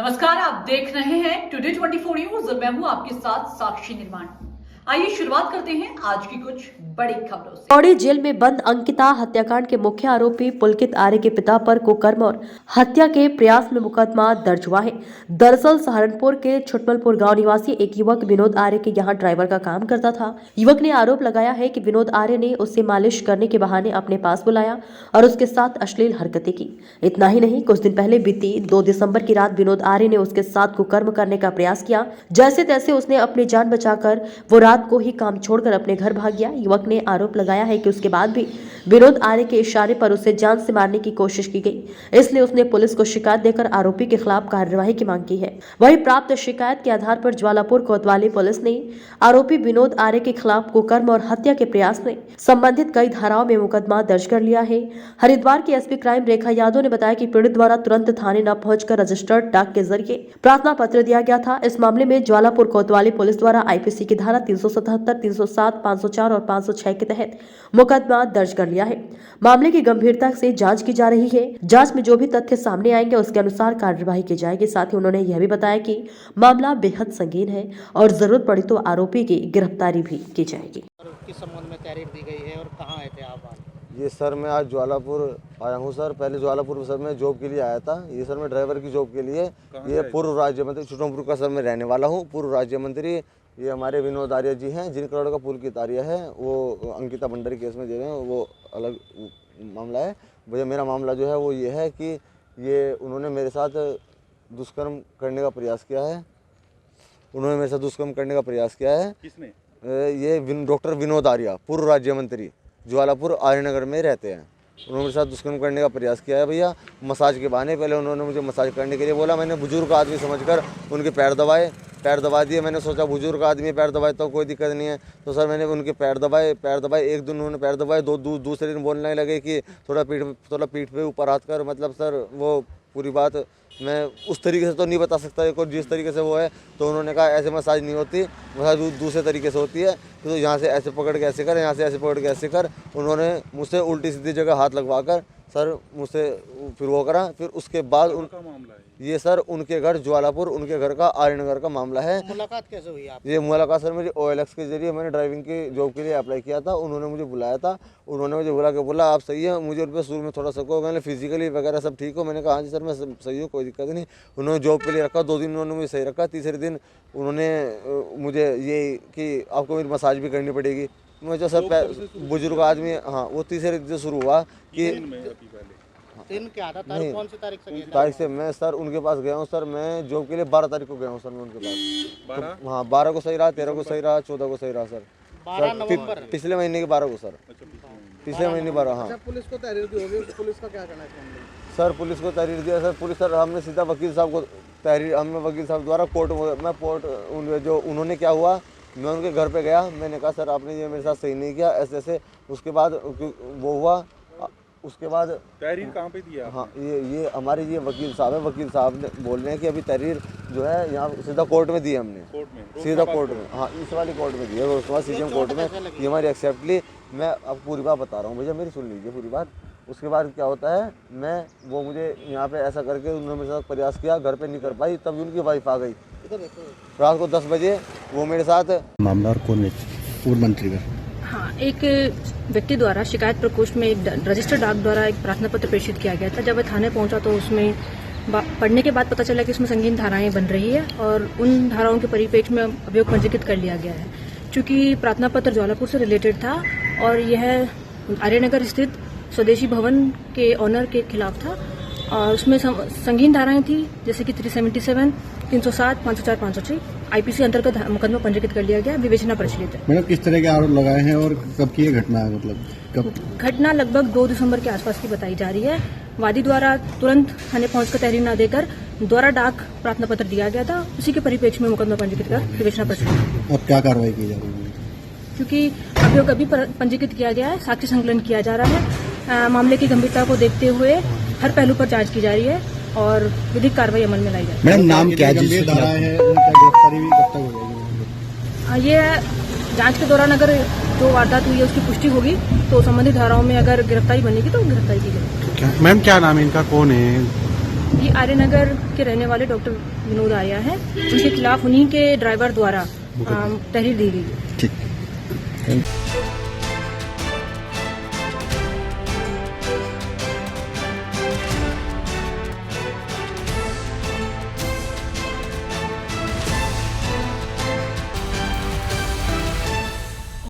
नमस्कार, आप देख रहे हैं टुडे 24 न्यूज। मैं हूं आपके साथ साक्षी निर्माण। आइए शुरुआत करते हैं आज की कुछ बड़ी खबरों से। पौड़ी जेल में बंद अंकिता हत्याकांड के मुख्य आरोपी पुलकित आर्य के पिता पर कुकर्म और हत्या के प्रयास में मुकदमा दर्ज हुआ है। दरअसल सहारनपुर के छुटमलपुर गांव निवासी एक युवक विनोद आर्य के यहां ड्राइवर का काम करता था। युवक ने आरोप लगाया है कि विनोद आर्य ने उससे मालिश करने के बहाने अपने पास बुलाया और उसके साथ अश्लील हरकतें की। इतना ही नहीं, कुछ दिन पहले बीती 2 दिसंबर की रात विनोद आर्य ने उसके साथ कुकर्म करने का प्रयास किया। जैसे तैसे उसने अपनी जान बचाकर वो रात को ही काम छोड़कर अपने घर भाग गया। युवक ने आरोप लगाया है कि उसके बाद भी विनोद आर्य के इशारे पर उसे जान से मारने की कोशिश की गई, इसलिए उसने पुलिस को शिकायत देकर आरोपी के खिलाफ कार्यवाही की मांग की है। वहीं प्राप्त शिकायत के आधार पर ज्वालापुर कोतवाली पुलिस ने आरोपी विनोद आर्य के खिलाफ कुकर्म और हत्या के प्रयास में संबंधित कई धाराओं में मुकदमा दर्ज कर लिया है। हरिद्वार की एसपी क्राइम रेखा यादव ने बताया कि पीड़ित द्वारा तुरंत थाने न पहुंचकर रजिस्टर्ड डाक के जरिए प्रार्थना पत्र दिया गया था। इस मामले में ज्वालापुर कोतवाली पुलिस द्वारा आईपीसी की धारा 377, 307, 504 और 506 के तहत मुकदमा दर्ज कर लिया है। मामले की गंभीरता से जांच की जा रही है। जांच में जो भी तथ्य सामने आएंगे उसके अनुसार कार्यवाही की जाएगी। साथ ही उन्होंने यह भी बताया कि मामला बेहद संगीन है और जरूरत पड़ी तो आरोपी की गिरफ्तारी भी की जाएगी। किस संबंध में तहरीर दी गई है और कहाँ आए थे आप आज? ये सर मैं आज ज्वालापुर आया हूँ सर। पहले ज्वालापुर सर मैं जॉब के लिए आया था। ये सर मैं ड्राइवर की जॉब के लिए। ये पूर्व राज्य मंत्री छुटमलपुर का सर मैं रहने वाला हूँ। पूर्व राज्य मंत्री ये हमारे विनोद आर्य जी हैं, जिनका लड़का पुलकित आर्य है, वो अंकिता भंडारी केस में दे रहे हैं, वो अलग मामला है। भैया मेरा मामला जो है वो ये है कि ये उन्होंने मेरे साथ दुष्कर्म करने का प्रयास किया है। उन्होंने मेरे साथ दुष्कर्म करने का प्रयास किया है। किसने? ये डॉक्टर विनोद आर्य, पूर्व राज्य मंत्री, ज्वालापुर आर्यनगर में रहते हैं। उन्होंने मेरे साथ दुष्कर्म करने का प्रयास किया है भैया, मसाज के बहाने। पहले उन्होंने मुझे मसाज करने के लिए बोला। मैंने बुजुर्ग आदमी समझकर उनके पैर दबा दिए। मैंने सोचा बुजुर्ग आदमी पैर दबाए तो कोई दिक्कत नहीं है, तो सर मैंने उनके पैर दबाए। एक दिन उन्होंने पैर दबाए, दूसरे दिन बोलने लगे कि थोड़ा पीठ पे ऊपर हाथ कर। मतलब सर वो पूरी बात मैं उस तरीके से तो नहीं बता सकता को, जिस तरीके से वो है। तो उन्होंने कहा ऐसे मसाज नहीं होती, मसाज दूसरे तरीके से होती है, तो यहाँ से ऐसे पकड़ के ऐसे कर, यहाँ से ऐसे पकड़ के ऐसे कर। उन्होंने मुझसे उल्टी सीधी जगह हाथ लगवा कर सर मुझसे फिर वो करा। फिर उसके बाद उनका मामला है ये सर उनके घर ज्वालापुर, उनके घर का आर्यनगर का मामला है। मुलाकात कैसे हुई आप? ये मुलाकात सर मेरी OLX के जरिए, मैंने ड्राइविंग की जॉब के लिए अप्लाई किया था। उन्होंने मुझे बुलाया था। उन्होंने मुझे बुला के बोला आप सही है। मुझे उन पर शुरू में थोड़ा शक हो, मैंने फिजिकली वगैरह सब ठीक हो। मैंने कहा हाँ जी सर मैं सही हूँ, कोई दिक्कत नहीं। उन्होंने जॉब के लिए रखा। 2 दिन उन्होंने मुझे सही रखा। तीसरे दिन उन्होंने मुझे ये कि आपको मेरी मसाज भी करनी पड़ेगी। मुझे सर बुजुर्ग आदमी, हाँ वो तीसरे दिन से शुरू हुआ कि दिन क्या था? तारीख कौन सी तारीख से? तारीख से मैं सर उनके पास गया हूँ सर। मैं जॉब के लिए 12 तारीख को गया हूँ सर मैं उनके पास। तो हाँ 12 को सही रहा, 13 को सही रहा, 14 को सही रहा सर। 12 नवंबर पिछले महीने के 12 को सर। पिछले महीने 12। हाँ पुलिस को तहरीर दी होगी, पुलिस का क्या कहना है? सर पुलिस को तहरीर दिया सर। पुलिस सर हमने सीधा वकील साहब को तहरीर, हमने वकील साहब द्वारा कोर्ट जो उन्होंने क्या हुआ, मैं उनके घर पे गया। मैंने कहा सर आपने ये मेरे साथ सही नहीं किया, ऐसे ऐसे। उसके बाद वो हुआ। उसके बाद तहरीर कहाँ पे दिया? हाँ ये हमारे ये वकील साहब है। वकील साहब ने बोल रहे हैं कि अभी तहरीर जो है यहाँ सीधा कोर्ट में दी है हमने। कोर्ट में? सीधा कोर्ट में, हाँ इस वाली कोर्ट में दी है। उसके बाद CGM कोर्ट में ये हमारी एक्सेप्ट ली। मैं अब पूरी बात बता रहा हूँ भैया, मेरी सुन लीजिए पूरी बात। उसके बाद क्या होता है, वो मुझे यहाँ पे ऐसा करके उन्होंने मेरे साथ प्रयास किया, घर पे नहीं कर पाई। तभी उनकी वाइफ आ गई रात को 10 बजे। वो मेरे साथ मामला और कौन पूर्व मंत्री का? हाँ, एक व्यक्ति द्वारा शिकायत प्रकोष्ठ में एक रजिस्टर्ड डाक द्वारा एक प्रार्थना पत्र प्रेषित किया गया था। जब वह थाने पहुंचा तो उसमें पढ़ने के बाद पता चला कि उसमें संगीन धाराएं बन रही है और उन धाराओं के परिप्रेक्ष्य में अभियोग पंजीकृत कर लिया गया है। चूंकि प्रार्थना पत्र ज्वालापुर से रिलेटेड था और यह आर्यनगर स्थित स्वदेशी भवन के ऑनर के खिलाफ था और उसमें संगीन धाराएं थी जैसे कि 377, 307, 504, 506 IPC अंतर्गत मुकदमा पंजीकृत कर लिया गया। विवेचना प्रचलित है। मैडम किस तरह के आरोप लगाए हैं और कब की ये घटना है? मतलब कब? घटना लगभग 2 दिसंबर के आसपास की बताई जा रही है। वादी द्वारा तुरंत थाने पहुंचकर तहरीर न देकर द्वारा डाक प्रार्थना पत्र दिया गया था। उसी के परिप्रेक्ष्य में मुकदमा पंजीकृत कर विवेचना प्रचलित है। अब क्या कार्रवाई की जा रही है? क्योंकि अभियोग अभी पंजीकृत किया गया है, साक्ष्य संकलन किया जा रहा है। मामले की गंभीरता को देखते हुए हर पहलू पर जांच की जा रही है और विधिक कार्रवाई अमल में लाई जाए। मैडम नाम क्या है? उनका गिरफ्तारी भी कब तक हो जाएगी? ये जांच के दौरान अगर जो वारदात हुई है उसकी पुष्टि होगी तो संबंधित धाराओं में अगर गिरफ्तारी बनेगी तो गिरफ्तारी की जाएगी। मैम क्या नाम है इनका, कौन है? ये आर्यनगर के रहने वाले डॉक्टर विनोद आर्या है। उनके खिलाफ उन्हीं के ड्राइवर द्वारा तहरीर दी गई। ठीक।